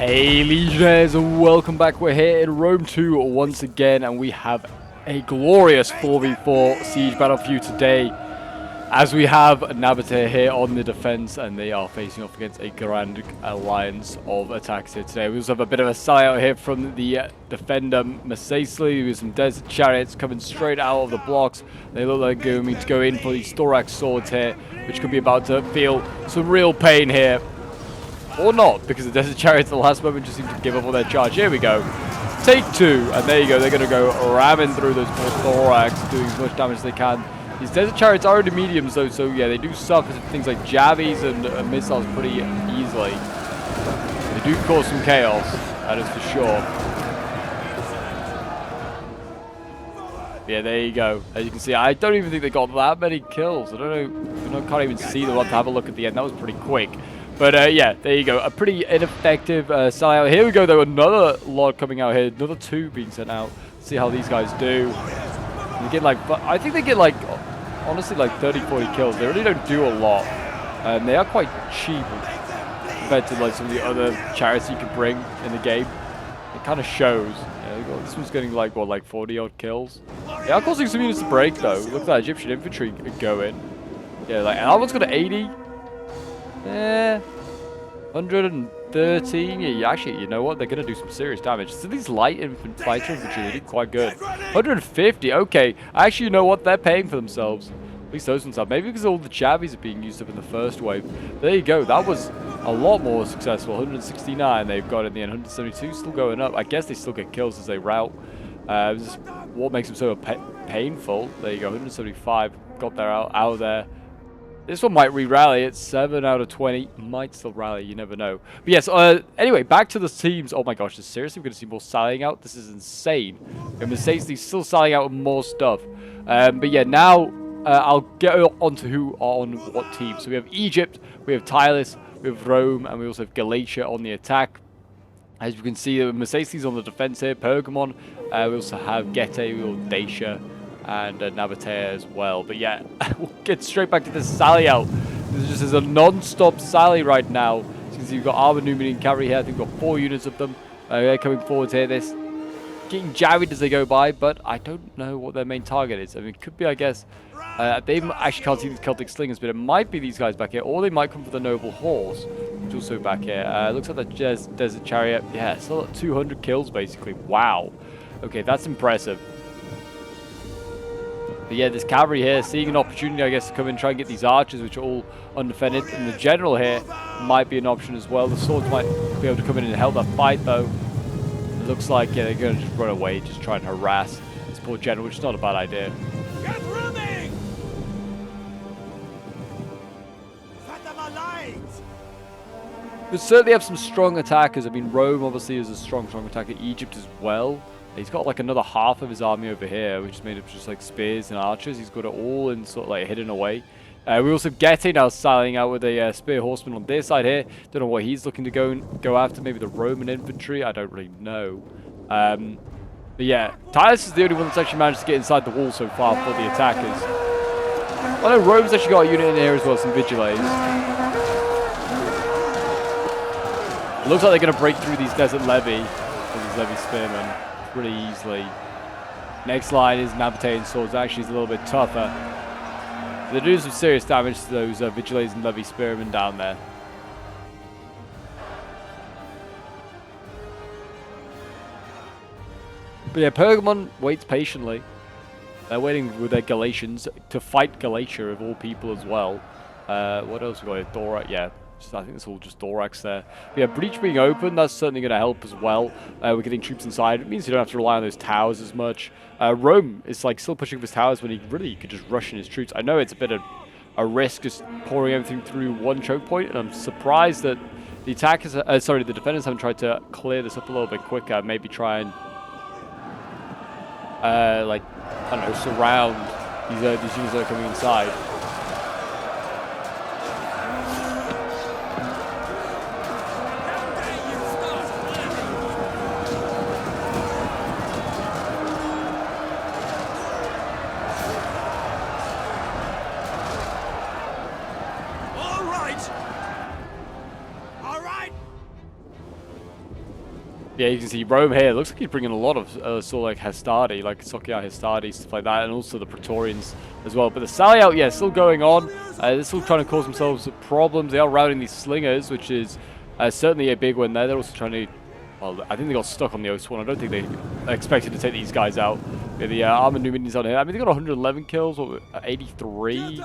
Hey Legionnaires, welcome back. We're here in Rome 2 once again, and we have a glorious 4v4 siege battle for you today. As we have Nabatea here on the defense, and they are facing off against a grand alliance of attacks here today. We also have a bit of a sellout here from the defender Masacely with some desert chariots coming straight out of the blocks. They look like they're going to go in for these thorax swords here, which could be about to feel some real pain here. Or not, because the desert chariots at the last moment just seem to give up on their charge. Here we go. Take two, and there you go. They're going to go ramming through those four thorax, doing as much damage as they can. These desert chariots are into mediums though, so yeah, they do suffer things like javies and missiles pretty easily. They do cause some chaos, that is for sure. Yeah, there you go. As you can see, I don't even think they got that many kills. I don't know. I can't even see them. I'll have a look at the end. That was pretty quick. But yeah, there you go. A pretty ineffective sellout. Here we go though. Another lot coming out here. Another two being sent out. Let's see how these guys do. They get like, I think they get like, honestly, like 30, 40 kills. They really don't do a lot. They are quite cheap compared to like some of the other chariots you can bring in the game. It kind of shows. Yeah, this one's getting like, what, like 40 odd kills. They are causing some units to break though. Look at that Egyptian infantry go in. Yeah, like, and that one's got an 80. 113. Yeah, actually, you know what? They're going to do some serious damage. So these light fighter infantry, they did quite good. 150. Okay. Actually, you know what? They're paying for themselves. At least those ones are. Maybe because all the javies are being used up in the first wave. There you go. That was a lot more successful. 169 they've got in the end. 172 still going up. I guess they still get kills as they rout. This is what makes them so painful. There you go. 175 got there out of there. This one might re-rally. It's 7 out of 20. Might still rally. You never know. But yes, anyway, back to the teams. Oh my gosh, seriously, we're going to see more sallying out? This is insane. And Mercedes still sallying out with more stuff. But yeah, now I'll get onto who are on what team. So we have Egypt, we have Tylis, we have Rome, and we also have Galatia on the attack. As you can see, Mercedes on the defense here. Pergamon. We also have Getae, we have Dacia, and Nabatea as well. But yeah, we'll get straight back to the sally out. This is a non-stop sally right now. As you can see, you've got armored Numidian cavalry here. I think we've got 4 units of them. They're coming forward here. They're getting javied as they go by, but I don't know what their main target is. I mean, it could be, I guess, they actually can't see these Celtic slingers, but it might be these guys back here, or they might come for the noble horse, which is also back here. Looks like the desert chariot. Yeah, still at 200 kills basically. Wow. Okay, that's impressive. But yeah, this cavalry here, seeing an opportunity, I guess, to come in and try and get these archers, which are all undefended. And the general here might be an option as well. The swords might be able to come in and help that fight, though. It looks like, yeah, they're going to just run away, just try and harass this poor general, which is not a bad idea. Get running! Set them alight! They certainly have some strong attackers. I mean, Rome obviously is a strong attacker. Egypt as well. He's got like another half of his army over here, which is made up just like spears and archers. He's got it all in sort of like hidden away. We also have Getae now sallying out with a spear horseman on this side here. Don't know what he's looking to go after. Maybe the Roman infantry. I don't really know. But yeah, Tylis is the only one that's actually managed to get inside the wall so far for the attackers. I know Rome's actually got a unit in here as well, some vigiles. It looks like they're going to break through these desert levy, these levy spearmen, pretty easily. Next line is Nabatean swords. Actually, it's a little bit tougher. They do some serious damage to those vigiles and levy spearmen down there. But yeah, Pergamon waits patiently. They're waiting with their Galatians to fight Galatia of all people as well. What else we got here? Thorax, yeah. I think it's all just thorax there. But yeah, breach being open, that's certainly going to help as well. We're getting troops inside. It means you don't have to rely on those towers as much. Rome is like still pushing up his towers when he really could just rush in his troops. I know it's a bit of a risk just pouring everything through one choke point, and I'm surprised that the attackers, the defenders haven't tried to clear this up a little bit quicker. Maybe try and like, I don't know, surround these units that are coming inside. Yeah, you can see Rome here. Looks like he's bringing a lot of sort of like Hastati, like Sokia Hastati, stuff like that, and also the Praetorians as well. But the sally out, yeah, still going on. They're still trying to cause themselves problems. They are routing these slingers, which is certainly a big one there. They're also trying to, well, I think they got stuck on the O1. I don't think they expected to take these guys out. Yeah, the armored Numidians on here. I mean, they got 111 kills, or 83,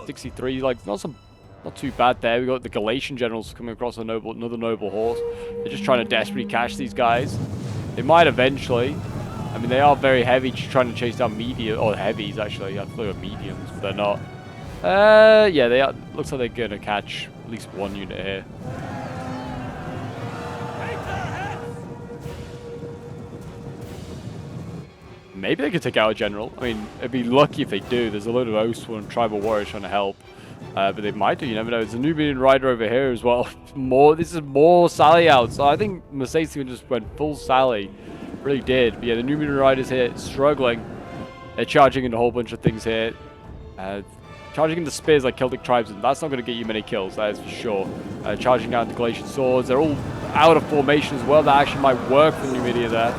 63. Like, not too bad there. We got the Galatian generals coming across another noble horse. They're just trying to desperately catch these guys. They might eventually. I mean, they are very heavy, trying to chase down medium or heavies actually. I thought they were mediums, but they're not. Yeah, they are. Looks like they're gonna catch at least one unit here. Maybe they could take out a general. I mean, it'd be lucky if they do. There's a load of O1 tribal warriors trying to help. But they might do, you never know. There's a Numidian rider over here as well. This is more Sally out. So I think Mercedes just went full Sally. Really did. But yeah, the Numidian riders here struggling. They're charging into a whole bunch of things here. Charging into spears like Celtic tribes, and that's not going to get you many kills, that is for sure. Charging down to Galatian swords. They're all out of formation as well. That actually might work for Numidia there.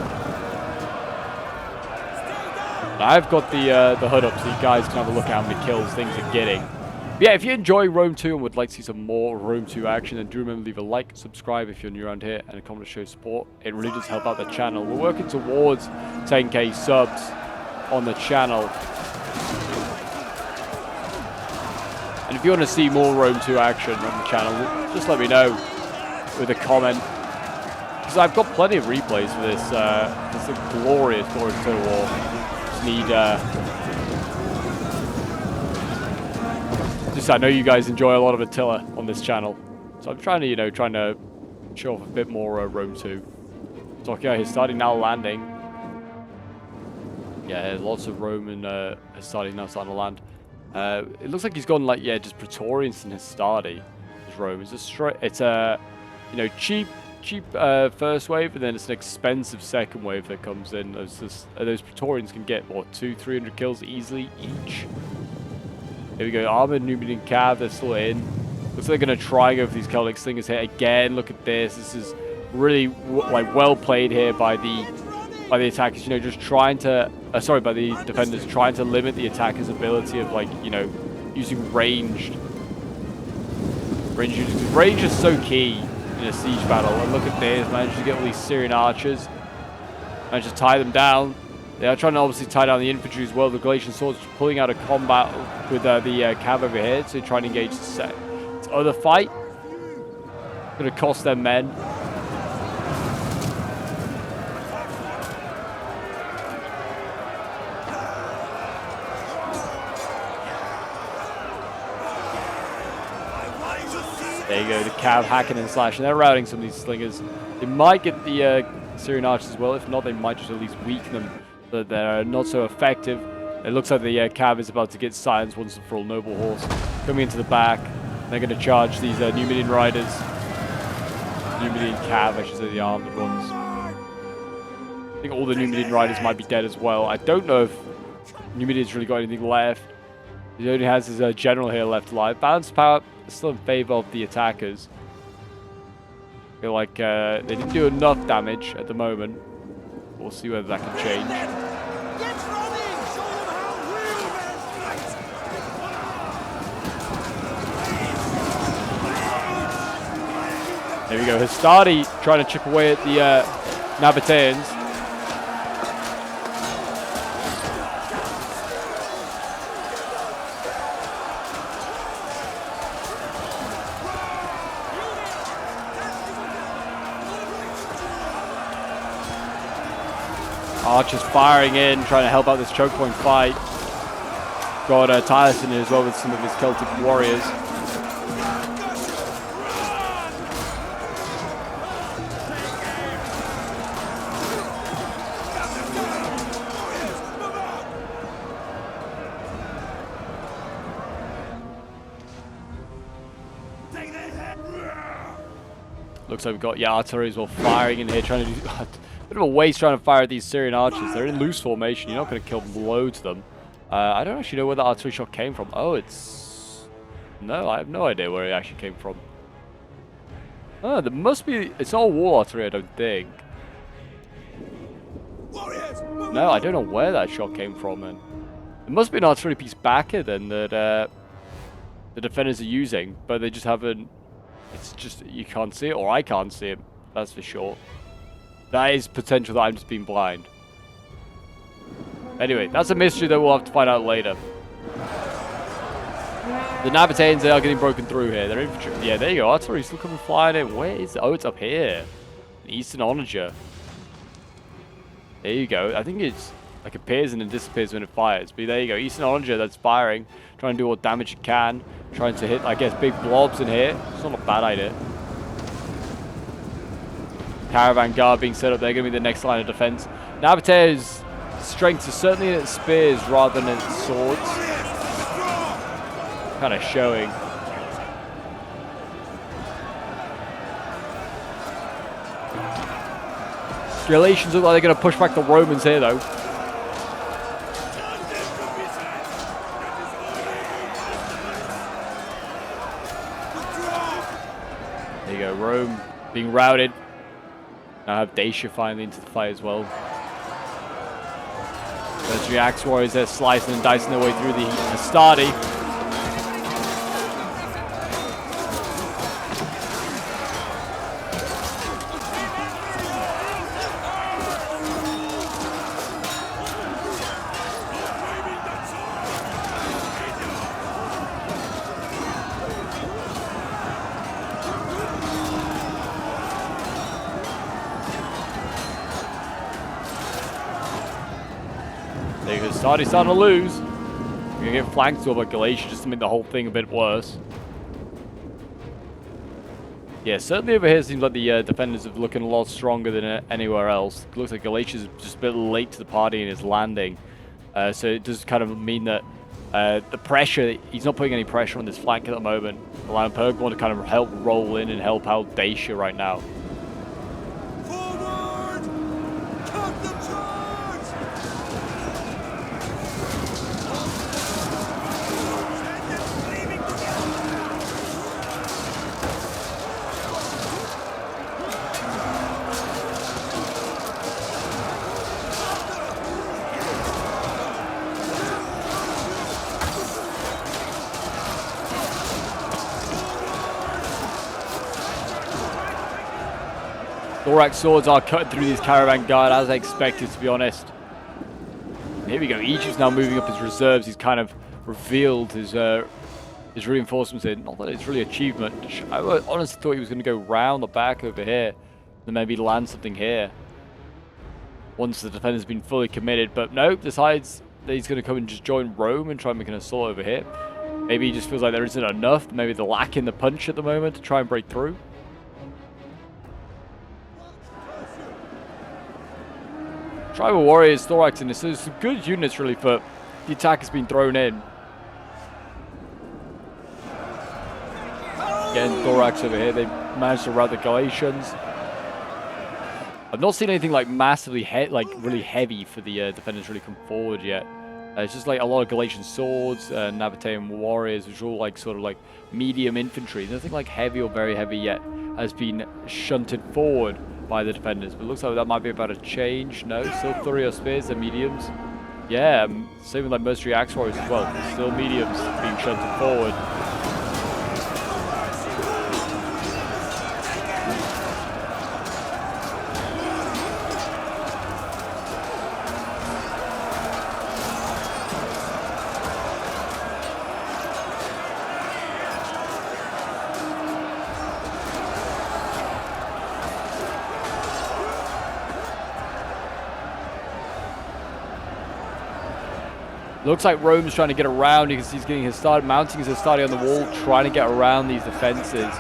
I've got the HUD up so you guys can have a look at how many kills things are getting. But yeah, if you enjoy Rome 2 and would like to see some more Rome 2 action, then do remember to leave a like, subscribe if you're new around here, and a comment to show support. It really does help out the channel. We're working towards 10k subs on the channel. And if you want to see more Rome 2 action on the channel, just let me know with a comment. Because I've got plenty of replays for this. It's a glorious Total War. Just need... I know you guys enjoy a lot of Attila on this channel, so I'm trying to, you know, show off a bit more Rome 2. Tokyo is starting now landing. Yeah, lots of Roman starting now starting to land. It looks like he's gone like, yeah, just Praetorians and Hastati. Rome. It's a you know, cheap first wave, and then it's an expensive second wave that comes in. Those Praetorians can get what 200-300 kills easily each. Here we go, armored Numidian cav, they're still in. Looks like they're going to try and go for these Celtic slingers here again. Look at this. This is really like well played here by the attackers. You know, just trying to by the defenders trying to limit the attackers' ability of, like, you know, using ranged units. Range is so key in a siege battle. And look at this, managed to get all these Syrian archers, managed to tie them down. They are trying to obviously tie down the infantry as well. The Galatian swords pulling out of combat with the cav over here to try and engage this other fight. Going to cost them men. There you go, the cav hacking and slashing. They're routing some of these slingers. They might get the Syrian archers as well. If not, they might just at least weaken them so that they're not so effective. It looks like the cav is about to get silenced once and for all. Noble horse coming into the back. They're going to charge these Numidian riders. Numidian cav, I should say, the armed ones. I think all the Numidian riders might be dead as well. I don't know if Numidian's really got anything left. He only has his general here left alive. Balance power is still in favor of the attackers. I feel like they didn't do enough damage at the moment. We'll see whether that can change. There we go. Hastati trying to chip away at the Nabateans. Archers firing in, trying to help out this choke point fight. Got Tyson as well with some of his Celtic warriors. Looks like we've got, yeah, artillery as well firing in here, trying to do a bit of a waste trying to fire at these Syrian archers. They're in loose formation. You're not going to kill loads of them. I don't actually know where the artillery shot came from. Oh, it's... No, I have no idea where it actually came from. Oh, there must be... It's all wall artillery, I don't think. No, I don't know where that shot came from, man. It must be an artillery piece back here then that the defenders are using, but they just haven't. It's just you can't see it, or I can't see it. That's for sure. That is potential that I'm just being blind. Anyway, that's a mystery that we'll have to find out later. The Nabateans, they are getting broken through here. They're infantry. Yeah, there you go. Artillery still coming flying in. Where is it? Oh, it's up here. Eastern Onager. There you go. I think it's like appears and then disappears when it fires. But there you go. Eastern Onager that's firing. Trying to do all damage it can. Trying to hit, I guess, big blobs in here. It's not a bad idea. Caravan guard being set up. They're going to be the next line of defense. Nabatea's strength is certainly in its spears rather than its swords. Kind of showing. Galatians look like they're going to push back the Romans here, though. There you go, Rome being routed. Now have Dacia finally into the fight as well. Military Axe Warriors, they're slicing and dicing their way through the Astadi. Starting to lose. We're gonna get flanked over by Galatia just to make the whole thing a bit worse. Yeah, certainly over here it seems like the defenders are looking a lot stronger than anywhere else. It looks like Galatia's just a bit late to the party in his landing. So it does kind of mean that the pressure, he's not putting any pressure on this flank at the moment. Allowing Pergamon to kind of help roll in and help out Dacia right now. Thorax swords are cutting through these caravan guard as I expected, to be honest. Here we go. Egypt's now moving up his reserves. He's kind of revealed his reinforcements in. Not that it's really achievement. I honestly thought he was going to go round the back over here and maybe land something here once the defender's been fully committed. But no, decides that he's going to come and just join Rome and try and make an assault over here. Maybe he just feels like there isn't enough. Maybe they're lacking the punch at the moment to try and break through. Tribal Warriors, Thorax, and this is some good units really for the attack has been thrown in. Again, Thorax over here, they managed to rout the Galatians. I've not seen anything like massively, really heavy for the defenders really come forward yet. It's just like a lot of Galatian swords, Nabatean warriors, which are all like sort of like medium infantry. Nothing like heavy or very heavy yet has been shunted forward by the defenders, but it looks like that might be about a change. No, still Thurio spears, they're mediums. Yeah, same with like mercenary axe warriors as well. Still mediums being shunted forward. Looks like Rome's trying to get around because he's getting his start, mounting his Astadi on the wall, trying to get around these defenses.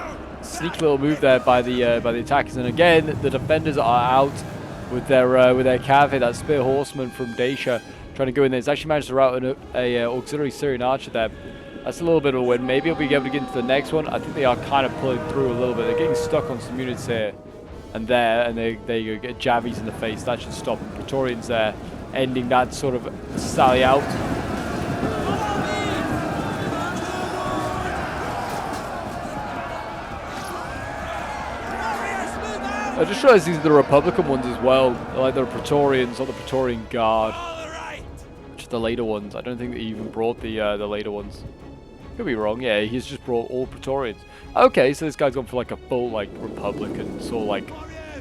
Sneaky little move there by the attackers, and again the defenders are out with their cav, that spear horseman from Dacia, trying to go in there. He's actually managed to rout a auxiliary Syrian archer there. That's a little bit of a win. Maybe he'll be able to get into the next one. I think they are kind of pulling through a little bit. They're getting stuck on some units here and there, and there you go, get Javies in the face. That should stop Praetorians there, ending that sort of sally out. I just realized these are the Republican ones as well. They're like the Praetorians, not the Praetorian Guard. All right. Which are the later ones. I don't think they even brought the later ones. Could be wrong. Yeah, he's just brought all Praetorians. Okay, so this guy's gone for like a full like Republican sort of like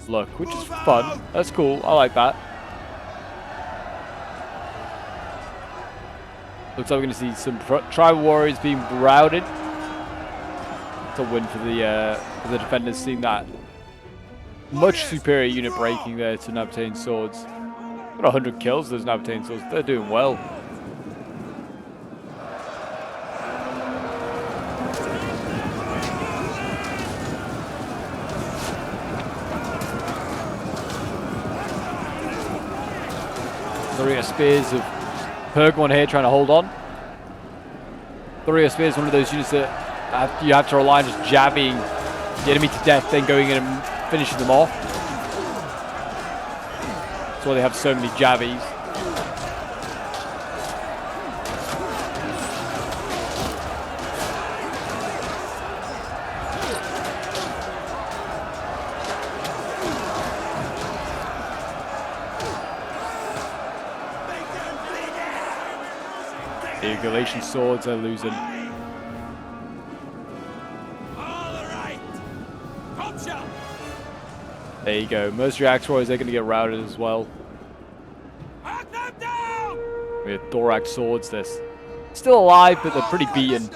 look, which is fun. That's cool. I like that. Looks like we're going to see some tribal warriors being routed. It's a win for the defenders, seeing that much superior unit breaking there to Nabatean swords. Got 100 kills, those Nabatean swords. They're doing well. Three spears of Pergamon here trying to hold on. Three spears, one of those units that you have to rely on just jabbing the enemy to death, then going in and finishing them off. That's why they have so many jabbies. The Galatian swords are losing. There you go. Mercenary Axe Warriors, they're going to get routed as well. We have Thorax swords, this. Still alive, but they're pretty beaten.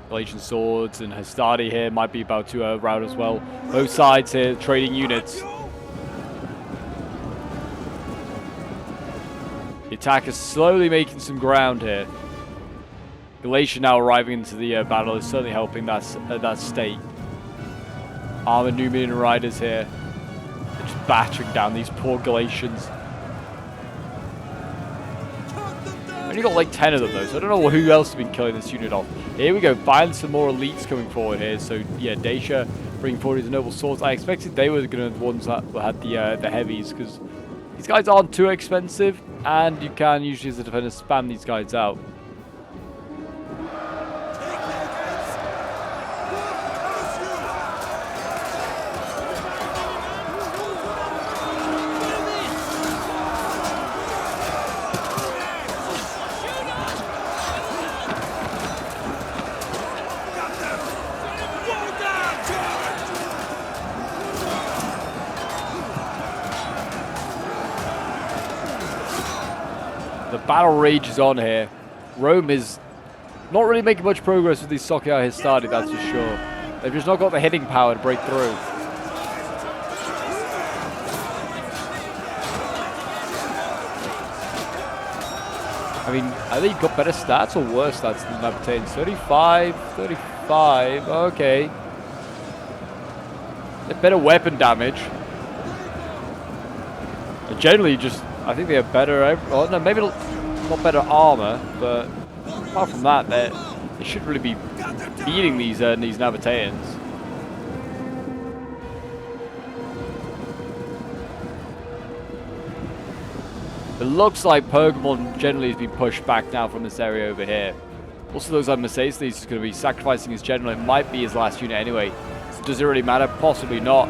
Galatian swords and Hastati here might be about to rout as well. Both sides here trading units. The attack is slowly making some ground here. Galatia now arriving into the battle is certainly helping that state. Armored Numidian riders here. They're just battering down these poor Galatians. Only got like 10 of them though, so I don't know who else has been killing this unit off. Here we go, finally some more elites coming forward here. So yeah, Dacia bringing forward his noble swords. I expected they were going to be the ones that had the heavies, because these guys aren't too expensive, and you can usually as a defender spam these guys out. The battle rages on here. Rome is not really making much progress with these Socia Hastati, that's for sure. They've just not got the hitting power to break through. I mean, I think got better stats or worse stats than the Nabateans. 35, 35, okay. Better weapon damage. Generally just, I think they have better, oh no, maybe not better armor, but apart from that, they should really be beating these Nabateans. It looks like Pergamon generally has been pushed back now from this area over here. Also, those like Mercedes is going to be sacrificing his general. It might be his last unit anyway. So does it really matter? Possibly not.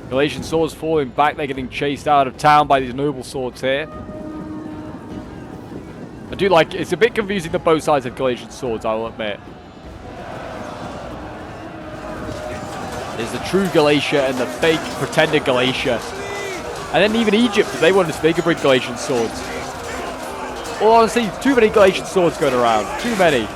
Galatian swords falling back, they're getting chased out of town by these noble swords here. I do like, it's a bit confusing that both sides have Galatian swords, I will admit. There's the true Galatia and the fake pretended Galatia. And then even Egypt, if they wanted to, they could bring Galatian swords. Well, honestly, too many Galatian swords going around. Too many.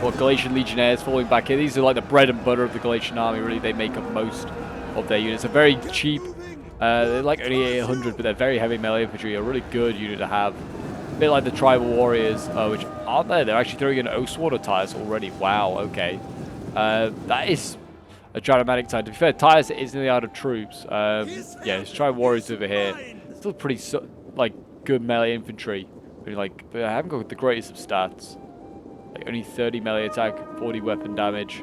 Well, Galatian Legionnaires falling back here. These are like the bread and butter of the Galatian army, really. They make up most of their units. A very cheap They're like only 800, but they're very heavy melee infantry. A really good unit to have. A bit like the tribal warriors, which aren't there. They're actually throwing in Oathsworn Tires already. Wow, okay. That is a dramatic time. To be fair, Tires is nearly out of troops. Yeah, his tribal warriors over here. Still pretty, like, good melee infantry. But, like, I haven't got the greatest of stats. Like, only 30 melee attack, 40 weapon damage.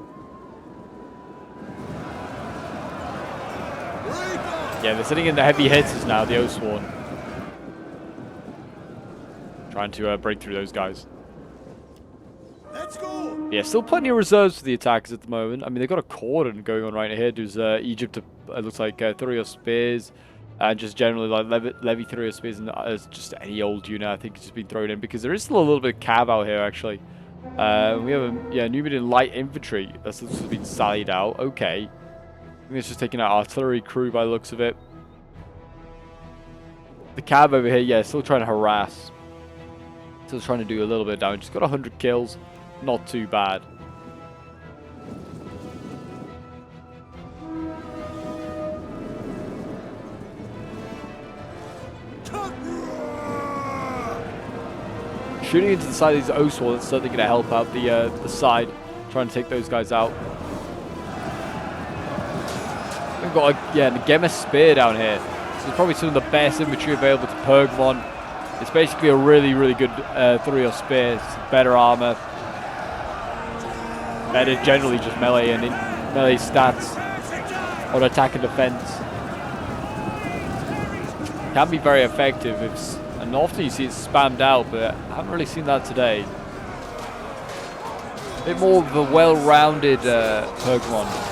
Yeah, they're sitting in the heavy hitters now, the Oathsworn. Trying to break through those guys. Let's go. Yeah, still plenty of reserves for the attackers at the moment. I mean, they've got a cordon going on right here. There's Egypt, it looks like Thurio Spears, and just generally like Levy Thurio Spears, and just any old unit I think has just been thrown in, because there is still a little bit of cav out here, actually. We have a Numidian light infantry that's been sallied out. Okay. I think it's just taking out artillery crew by the looks of it. The cav over here, yeah, still trying to harass. Still trying to do a little bit of damage. It's got 100 kills. Not too bad. Shooting into the side of these Oathsworn is certainly going to help out the side. Trying to take those guys out. We've got a Gemma Spear down here. This is probably some of the best infantry available to Pergamon. It's basically a really, really good Thurio Spear. It's better armor. Better generally just melee and melee stats on attack and defense. Can be very effective. And often you see it spammed out, but I haven't really seen that today. A bit more of a well-rounded Pergamon.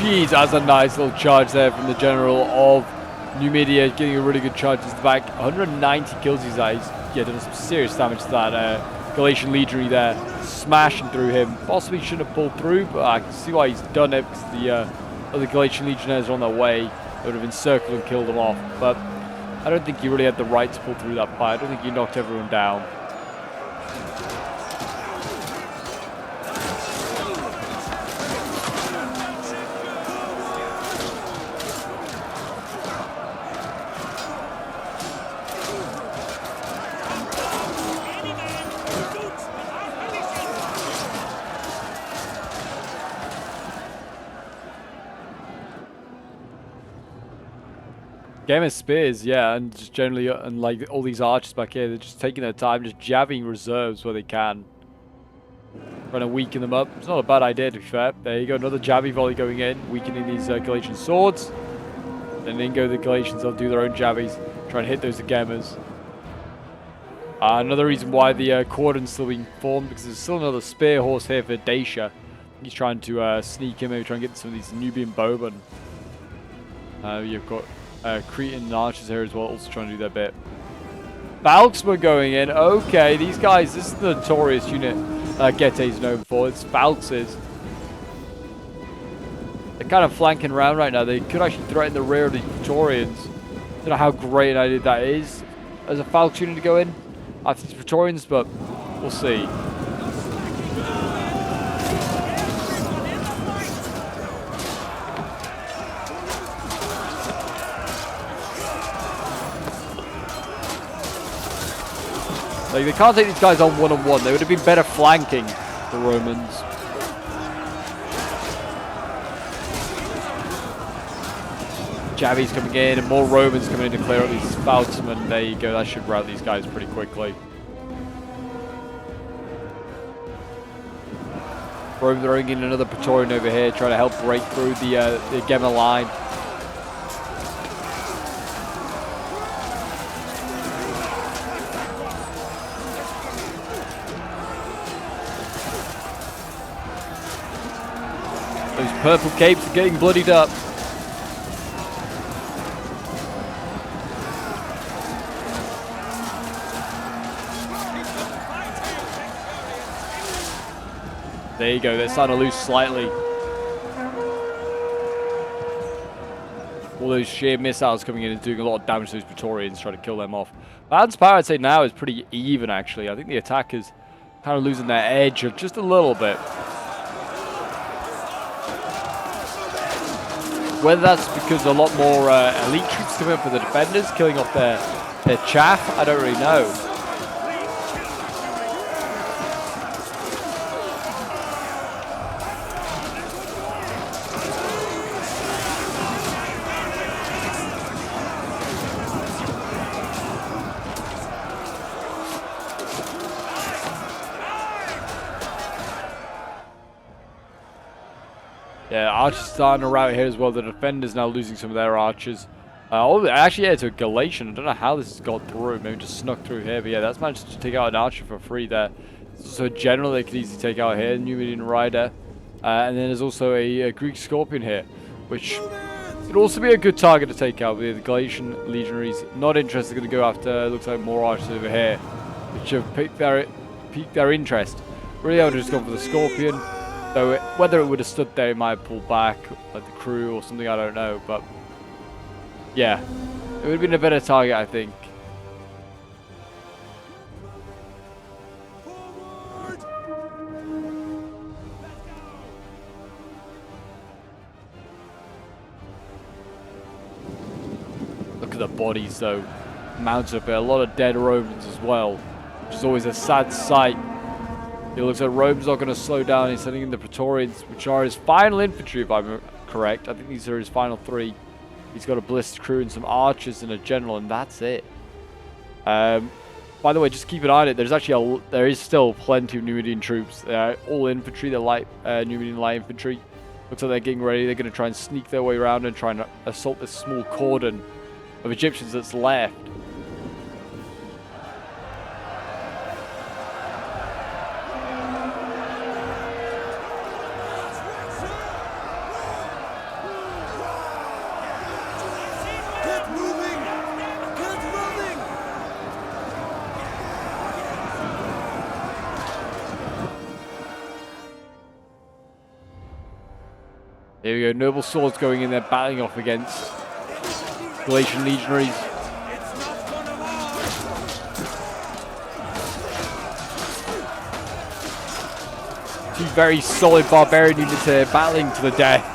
Jeez, that's a nice little charge there from the general of Numidia, getting a really good charge to the back. 190 kills he's had. Yeah, done some serious damage to that Galatian legionary there, smashing through him. Possibly shouldn't have pulled through, but I can see why he's done it, because the other Galatian legionnaires are on their way. They would have encircled and killed them off, but I don't think he really had the right to pull through that fight. I don't think he knocked everyone down. Game of Spears, yeah, and just generally, like all these archers back here, they're just taking their time, just jabbing reserves where they can. Trying to weaken them up. It's not a bad idea, to be fair. There you go, another jabby volley going in, weakening these Galatian swords. Then in go the Galatians, they'll do their own jabbies, try and hit those Agemas. Another reason why the cordon's still being formed, because there's still another spear horse here for Dacia. He's trying to sneak in, maybe try and get some of these Nubian bowmen. You've got Cretan archers here as well, also trying to do their bit. Falksmen going in. Okay, these guys, this is the notorious unit Gette's known for. It's Falxes. They're kind of flanking around right now. They could actually threaten the rear of the Praetorians. Don't know how great an idea that is as a Falx unit to go in after these Praetorians, but we'll see. Like, they can't take these guys on one-on-one. They would have been better flanking the Romans. Jabbies coming in, and more Romans coming in to clear up these Falxmen. There you go. That should rout these guys pretty quickly. Rome throwing in another Praetorian over here, trying to help break through the Gemma line. Those purple capes are getting bloodied up. There you go. They're starting to lose slightly. All those sheer missiles coming in and doing a lot of damage to those Praetorians, trying to kill them off. Balance power, I'd say now, is pretty even, actually. I think the attack is kind of losing their edge just a little bit. Whether that's because a lot more elite troops coming up with the defenders, killing off their chaff, I don't really know. Yeah, archers starting to rout here as well. The defenders now losing some of their archers. Actually, yeah, to a Galatian. I don't know how this has got through. Maybe just snuck through here. But yeah, that's managed to take out an archer for free there. So general they could easily take out here. Numidian rider. And then there's also a Greek scorpion here, which could also be a good target to take out. But the Galatian legionaries not interested. Going to go after, looks like more archers over here, which have piqued their interest. Really, I would have just gone for the scorpion. So whether it would have stood there, it might have pulled back, like the crew or something, I don't know. But yeah, it would have been a better target, I think. Look at the bodies, though, mounted up here. A lot of dead Romans as well, which is always a sad sight. It looks like Rome's not going to slow down. He's sending in the Praetorians, which are his final infantry, if I'm correct. I think these are his final three. He's got a ballistic crew and some archers and a general, and that's it. By the way, just keep an eye on it. There is still plenty of Numidian troops. They're all infantry. They're light Numidian light infantry. Looks like they're getting ready. They're going to try and sneak their way around and try and assault this small cordon of Egyptians that's left. There we go, noble swords going in there, battling off against Galatian legionaries. Two very solid barbarian units here, battling to the death.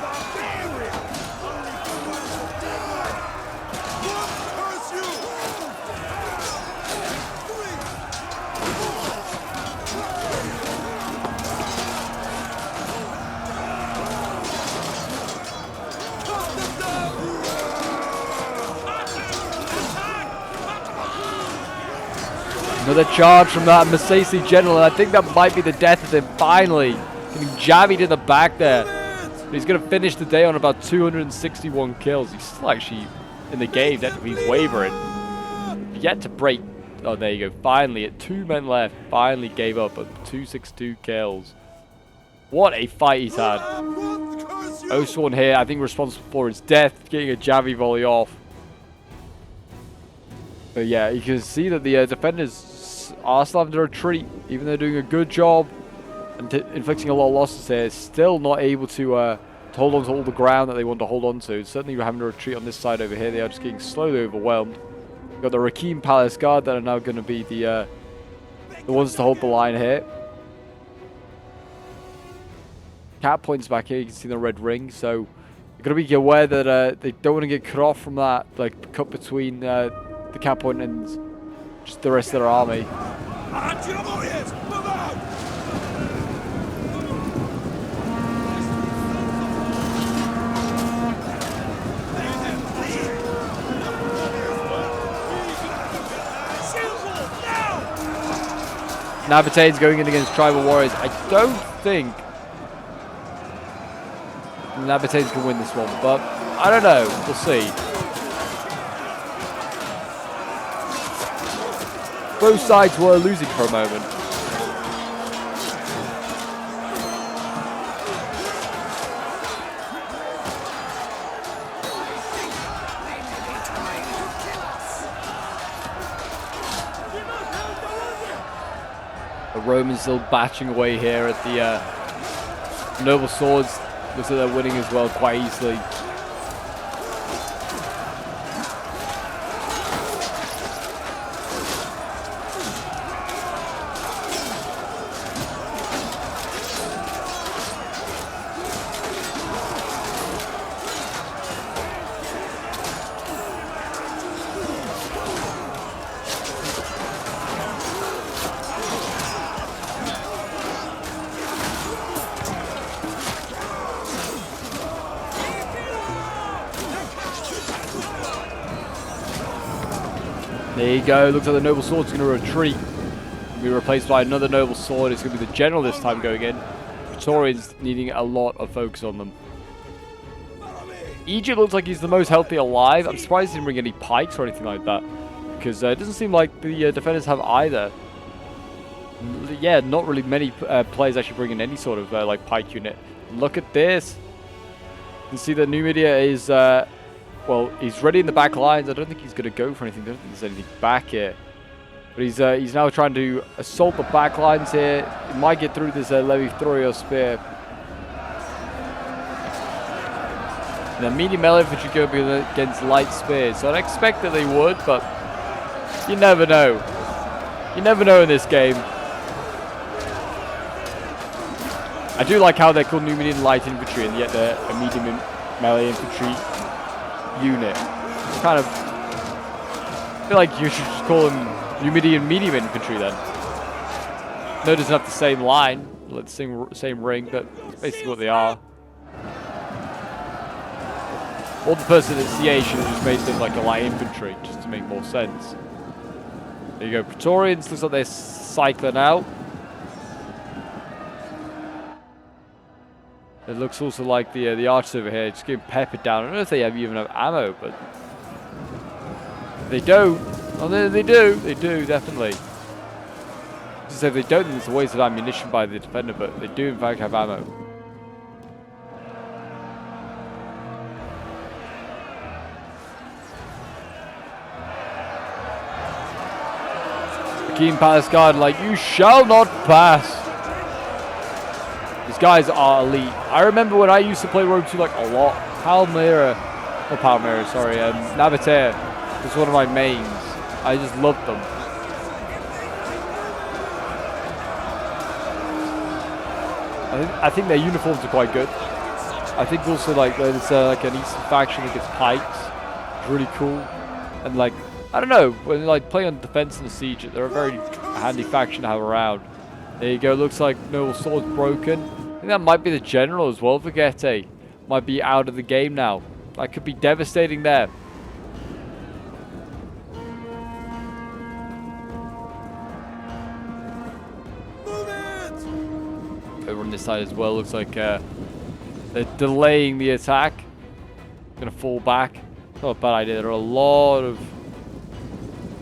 Another charge from that Massaci general, and I think that might be the death of him finally. Getting jabbied in the back there. But he's going to finish the day on about 261 kills. He's still actually in the game, technically he's wavering. Yet to break. Oh, there you go. Finally, at 2 men left, finally gave up at 262 kills. What a fight he's had. Oswan here, I think responsible for his death, getting a javi volley off. But yeah, you can see that the defenders are still having to retreat, even though they're doing a good job and inflicting a lot of losses here. Still not able to hold on to all the ground that they want to hold on to. Certainly we're having to retreat on this side over here. They are just getting slowly overwhelmed. We've got the Rakim Palace Guard that are now going to be the ones to hold the line here. Cap points back here. You can see the red ring. So you've got to be aware that they don't want to get cut off from that, like cut between the cap point and just the rest of their army. Nabatean's going in against tribal warriors. I don't think Nabateans can win this one, but I don't know. We'll see. Both sides were losing for a moment. The Romans still batching away here at Noble Swords looks like they're winning as well quite easily. There you go. Looks like the Noble Sword's going to retreat. Be replaced by another Noble Sword. It's going to be the General this time going in. Praetorians needing a lot of focus on them. Egypt looks like he's the most healthy alive. I'm surprised he didn't bring any pikes or anything like that. Because it doesn't seem like the defenders have either. Yeah, not really many players actually bringing any sort of like pike unit. Look at this. You can see that Numidia is... well, he's ready in the back lines. I don't think he's going to go for anything. I don't think there's anything back here. But he's now trying to assault the back lines here. He might get through this Levi Thorio spear. And the medium melee infantry going to be against light spears. So I'd expect that they would, but you never know. You never know in this game. I do like how they're called Numidian light infantry and yet they're a medium melee infantry unit. It's kind of... I feel like you should just call them Numidian medium infantry then. No, it doesn't have the same line, like the same ring, but it's basically what they are. All the personification is just made them like a light infantry, just to make more sense. There you go, Praetorians, looks like they're cycling out. It looks also like the archers over here just getting peppered down. I don't know if they even have ammo, but they don't. Oh, they do, definitely. Just if they don't, then it's a waste of ammunition by the defender, but they do in fact have ammo. King Palace Guard, like, you shall not pass. These guys are elite. I remember when I used to play Rome 2 like a lot. Nabatea was one of my mains. I just loved them. I think their uniforms are quite good. I think also like there's like an Eastern faction that gets pikes. It's really cool. And like, I don't know, when like playing on defense and the siege, they're a very handy faction to have around. There you go, looks like Noble Sword's broken. I think that might be the general as well, Vigette. Might be out of the game now. That could be devastating there. Over on this side as well, looks like they're delaying the attack. Gonna fall back. Not a bad idea. There are a lot of...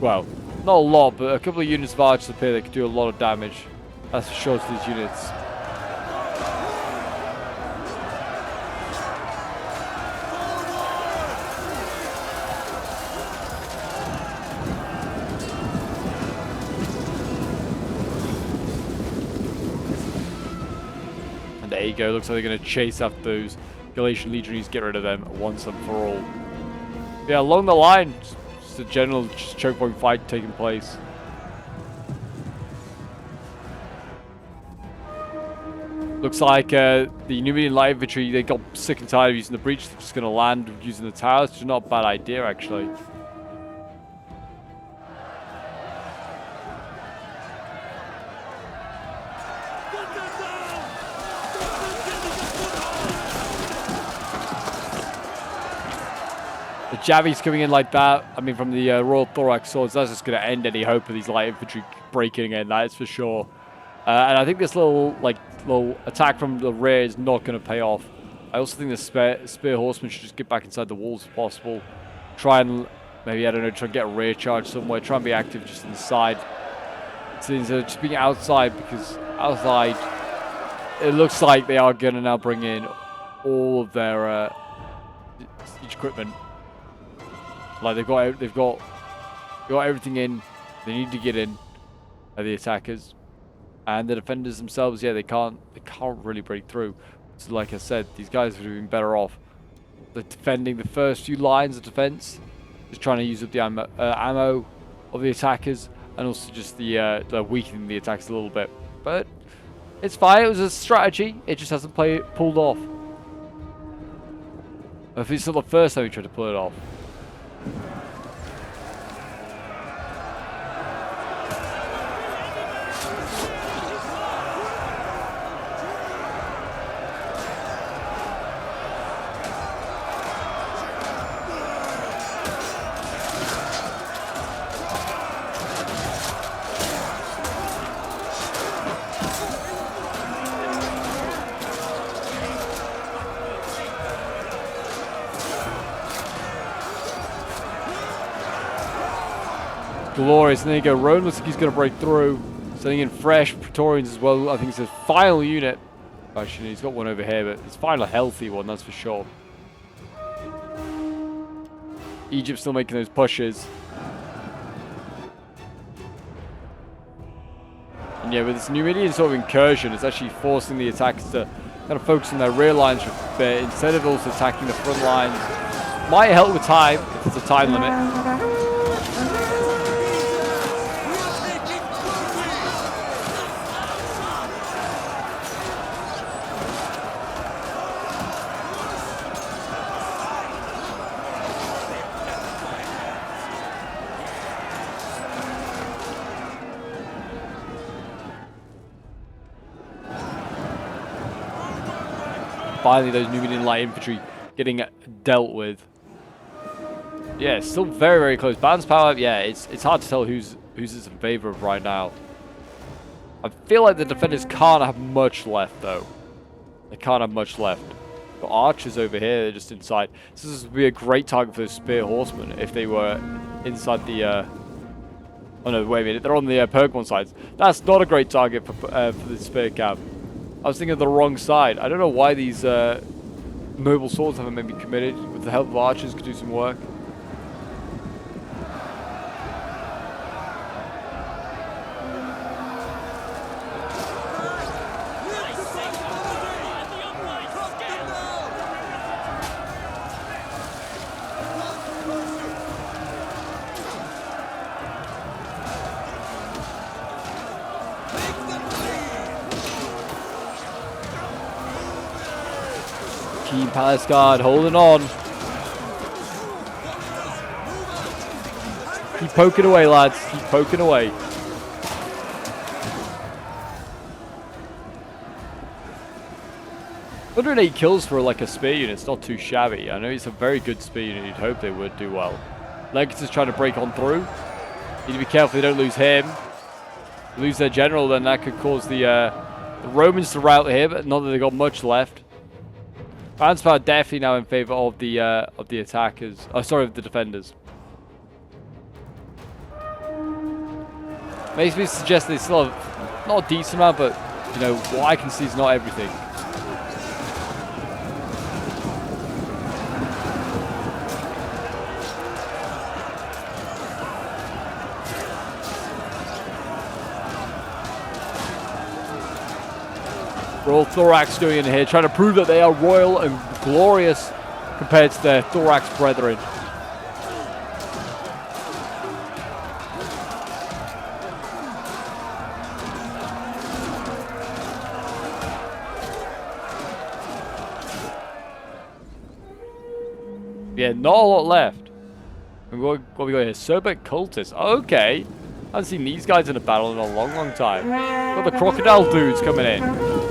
well, not a lot, but a couple of units of archers up here that could do a lot of damage. That's for sure to these units. And there you go. Looks like they're going to chase after those Galatian legionaries, get rid of them once and for all. Yeah, along the line, just a general choke point fight taking place. Looks like the Numidian light infantry, they got sick and tired of using the breach. They're just going to land using the towers, which is not a bad idea, actually. The Javies coming in like that, I mean, from the Royal Thorax Swords, that's just going to end any hope of these light infantry breaking in, that's for sure. And I think this little attack from the rear is not going to pay off. I also think the spear horsemen should just get back inside the walls if possible. Try and, maybe, I don't know, try and get a rear charge somewhere. Try and be active just inside. Instead of just being outside, because outside, it looks like they are going to now bring in all of their siege equipment. Like they've got everything in. They need to get in. The attackers. And the defenders themselves, yeah, they can't really break through. So like I said, these guys would have been better off defending the first few lines of defense, just trying to use up the ammo of the attackers, and also just the weakening the attacks a little bit. But it's fine. It was a strategy. It just hasn't pulled off. If it's not the first time we tried to pull it off. Glorious, and there you go. Roan looks like he's going to break through. Sending in fresh Praetorians as well. I think it's his final unit. Actually, he's got one over here, but his final healthy one, that's for sure. Egypt's still making those pushes. And yeah, with this Numidian sort of incursion, it's actually forcing the attackers to kind of focus on their rear lines for a bit, instead of also attacking the front lines. Might help with time, if there's a time limit. Finally, those Numidian light infantry getting dealt with. Yeah, it's still very, very close. Balance power, yeah, it's hard to tell who's it's in favor of right now. I feel like the defenders can't have much left, though. They can't have much left. Got archers over here, they're just inside. This would be a great target for the spear horsemen if they were inside the... Oh no, wait a minute, they're on the Pergamon sides. That's not a great target for the spear camp. I was thinking of the wrong side. I don't know why these noble swords haven't maybe committed. With the help of archers, could do some work. Keen Palace Guard holding on. Keep poking away, lads. Keep poking away. "108 kills for like a spear unit. It's not too shabby. I know it's a very good spear unit. You'd hope they would do well. Legatus is trying to break on through. Need to be careful they don't lose him. Lose their general, then that could cause the Romans to rout here, but not that they've got much left. Balance power definitely now in favor of the attackers. Oh, sorry, of the defenders. Makes me suggest they still have not a decent amount, but you know what I can see is not everything. Royal Thorax going in here, trying to prove that they are royal and glorious compared to their Thorax brethren. Yeah, not a lot left. And what we got here? Sorbet cultists. Okay. I haven't seen these guys in a battle in a long, long time. Got the crocodile dudes coming in.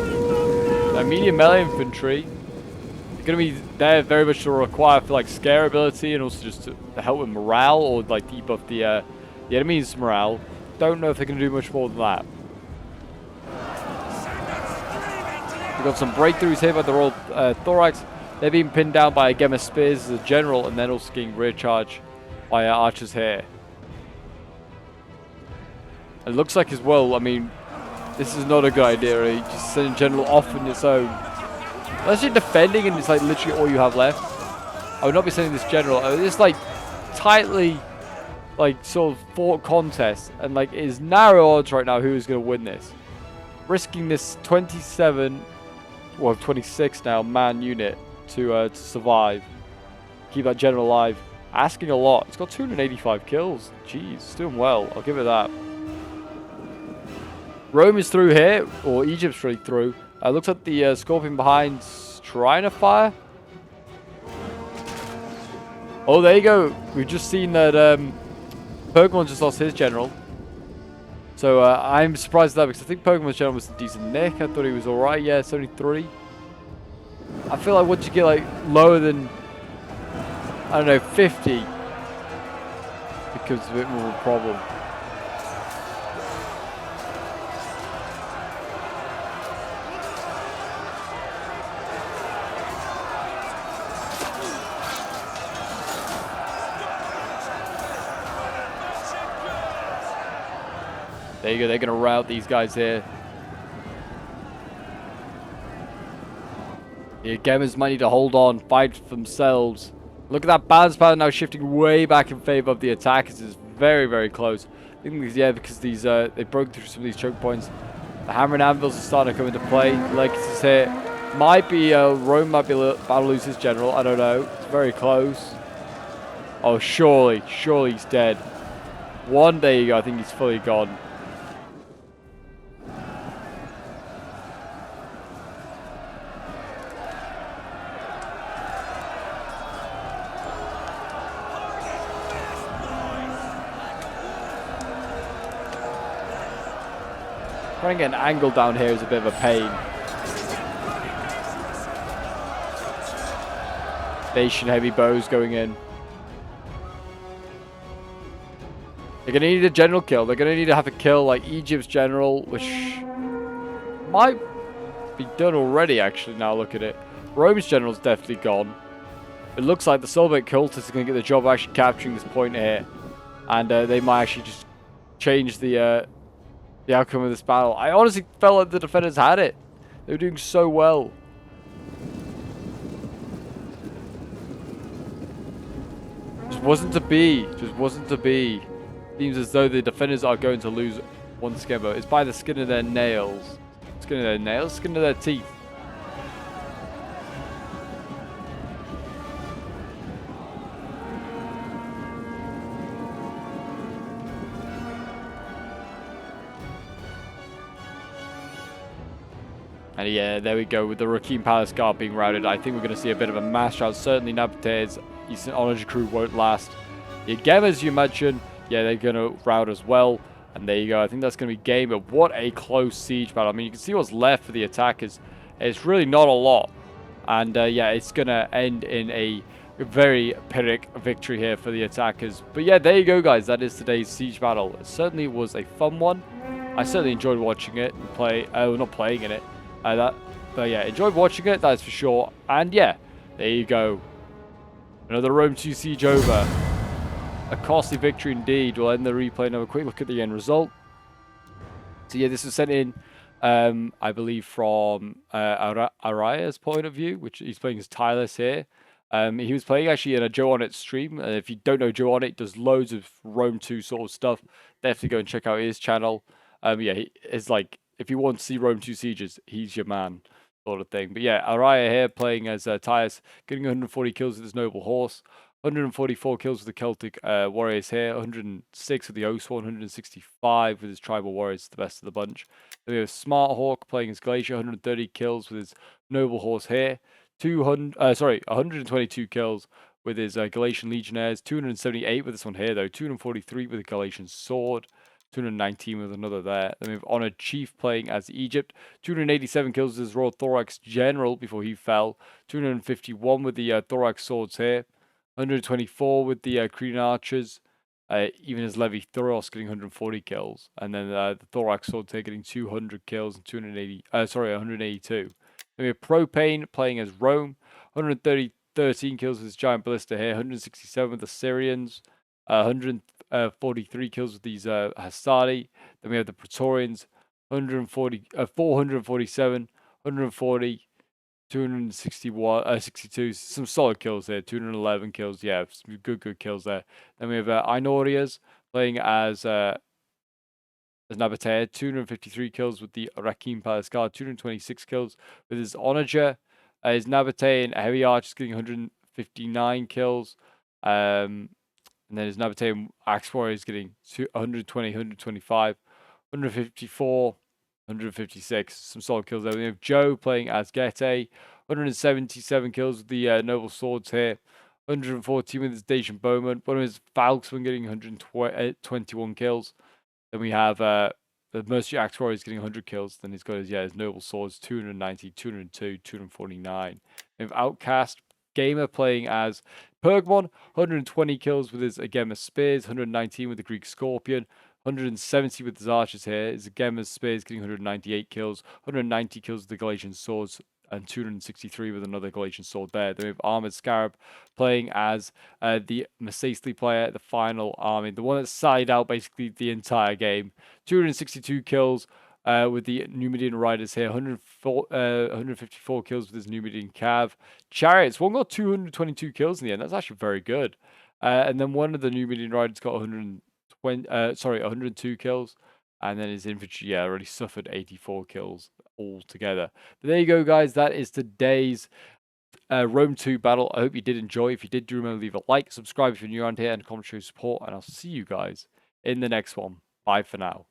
Medium melee infantry. They're going to be there very much to require for like scare ability and also just to help with morale or like debuff the enemy's morale. Don't know if they can do much more than that. We've got some breakthroughs here by the Royal Thorax. They're being pinned down by Gemma Spears as a general and then also getting rear charge by archers here. It looks like as well, I mean, this is not a good idea, really. Just sending general off on its own. Unless you're defending and it's like literally all you have left. I would not be sending this general. It's like tightly, like sort of fought contest. And like it is narrow odds right now who is going to win this. Risking this 27 well, 26 now man unit to survive. Keep that general alive. Asking a lot. It's got 285 kills. Jeez, it's doing well. I'll give it that. Rome is through here, or Egypt's really through. Looks like the Scorpion behind's trying to fire. Oh, there you go. We've just seen that Pokemon just lost his general. So I'm surprised at that because I think Pokemon's general was a decent nick. I thought he was alright. Yeah, it's only 3. I feel like once you get like lower than, I don't know, 50, it becomes a bit more of a problem. There you go, they're going to rout these guys here. The Gamers might need to hold on, fight for themselves. Look at that balance pattern now shifting way back in favor of the attackers. It's very, very close. I think, yeah, because these they broke through some of these choke points. The hammer and anvils are starting to come into play. Legacy's here. Might be, Rome might be about to lose his general. I don't know. It's very close. Oh, surely he's dead. One, there you go. I think he's fully gone. Trying to get an angle down here is a bit of a pain. Nation heavy bows going in. They're going to need a general kill. They're going to need to have a kill like Egypt's general, which might be done already, actually, now look at it. Rome's general's definitely gone. It looks like the Soviet cultists is going to get the job of actually capturing this point here. And they might actually just change the outcome of this battle. I honestly felt like the defenders had it. They were doing so well. Just wasn't to be. Just wasn't to be. Seems as though the defenders are going to lose once again, but it's by the skin of their nails. Skin of their nails? Skin of their teeth. And yeah, there we go with the Rakim Palace Guard being routed. I think we're going to see a bit of a mass rout. Certainly Nabate's Eastern Orange crew won't last. The Gemas, you mentioned, yeah, they're going to rout as well. And there you go. I think that's going to be game. But what a close siege battle. I mean, you can see what's left for the attackers. It's really not a lot. And yeah, it's going to end in a very Pyrrhic victory here for the attackers. But yeah, there you go, guys. That is today's siege battle. It certainly was a fun one. I certainly enjoyed watching it and play. Not playing in it. But yeah, enjoyed watching it, that's for sure. And yeah, there you go. Another Rome 2 siege over. A costly victory indeed. We'll end the replay and have a quick look at the end result. So yeah, this was sent in, I believe, from Araya's point of view, which he's playing as Tylus here. He was playing actually in a Joe On It stream. If you don't know Joe On It, does loads of Rome 2 sort of stuff. Definitely go and check out his channel. Yeah, it's like, if you want to see Rome 2 Sieges, he's your man, sort of thing. But yeah, Araya here playing as Tyus, getting 140 kills with his noble horse, 144 kills with the Celtic warriors here, 106 with the Oswan, 165 with his tribal warriors, the best of the bunch. Then we have Smart Hawk playing as Glacier, 130 kills with his noble horse here, 122 kills with his Galatian legionnaires, 278 with this one here though, 243 with the Galatian sword. 219 with another there. Then we have Honored Chief playing as Egypt. 287 kills with his Royal Thorax General before he fell. 251 with the Thorax Swords here. 124 with the Cretan Archers. Even as Levi Thuros getting 140 kills. And then the Thorax Swords here getting 200 kills and 182. Then we have Propane playing as Rome. 13 kills with his Giant Ballista here. 167 with the Syrians. 143 kills with these Hastati. Then we have the Praetorians, 447, 140, 261, 62. Some solid kills there. 211 kills. Yeah, some good kills there. Then we have Ainorias playing as as Nabatea, 253 kills with the Rakim Palace Guard, 226 kills with his Onager. His Nabatea and Heavy Arch is getting 159 kills. And then his Nabatea Axe Warrior is getting 120, 125, 154, 156. Some solid kills there. We have Joe playing as Gete, 177 kills with the Noble Swords here. 114 with his Dacian Bowman. One of his Falksman getting 121 kills. Then we have the Mercenary Axe Warrior is getting 100 kills. Then he's got his Noble Swords, 290, 202, 249. We have Outcast Gamer playing as Pergamon, 120 kills with his Agema Spears, 119 with the Greek Scorpion, 170 with his Archers here. His Agema Spears getting 198 kills, 190 kills with the Galatian Swords, and 263 with another Galatian Sword there. Then we have Armored Scarab playing as the Macesli player, the final army, the one that side out basically the entire game. 262 kills with the Numidian Riders here, 154 kills with his Numidian Cav. Chariots, one got 222 kills in the end. That's actually very good. And then one of the Numidian Riders got 102 kills. And then his infantry, already suffered 84 kills altogether. But there you go, guys. That is today's Rome 2 battle. I hope you did enjoy. If you did, do remember to leave a like, subscribe if you're new around here, and comment, show support. And I'll see you guys in the next one. Bye for now.